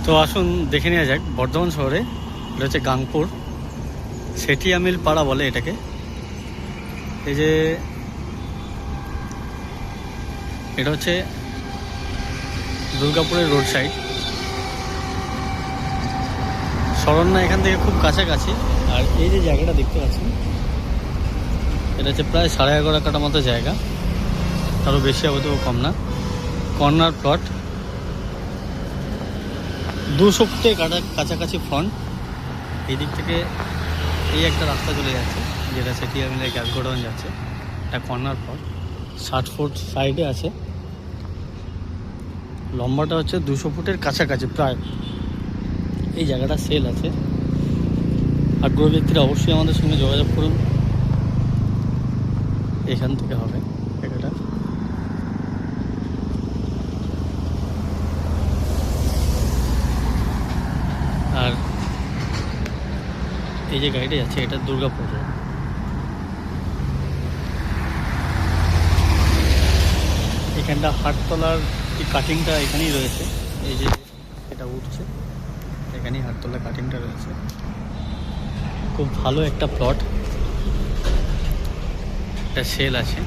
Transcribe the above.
তো আসুন দেখে নেওয়া যাক বর্ধমান শহরে। এটা হচ্ছে গাংপুর সেঠিয়ামিল পাড়া বলে এটাকে। এই যে এটা হচ্ছে দুর্গাপুরের রোড সাইড। শরণ্যা এখান থেকে খুব কাছাকাছি। আর এই যে জায়গাটা দেখতে পাচ্ছেন, এটা হচ্ছে প্রায় 11.5 কাঠা মতো জায়গা, তারও বেশি হবে, তো কম না। কর্নার প্লট, 200 ফুটের কাছাকাছি ফ্রন্ট। এই দিক থেকে এই একটা রাস্তা চলে যাচ্ছে যেটা সেঠিয়ামিলের গ্যাস গোডাউন যাচ্ছে। এটা কর্নার প্লট, 60 ফুট সাইডে আছে। লম্বাটা হচ্ছে 200 ফুটের কাছাকাছি প্রায়। এই জায়গাটা সেল আছে। আগ্রহী ব্যক্তিরা অবশ্যই আমাদের সঙ্গে যোগাযোগ করুন। এখান থেকে হবে জায়গাটা। আর এই যে গাড়িটা যাচ্ছে এটা দুর্গাপুর। এখানটা হাটতলার এই কাটিংটা এখানেই রয়েছে। এই যে এটা উঠছে, এখানেই হাটতলার কাটিংটা রয়েছে। খুব ভালো একটা প্লট, একটা সেল আছে।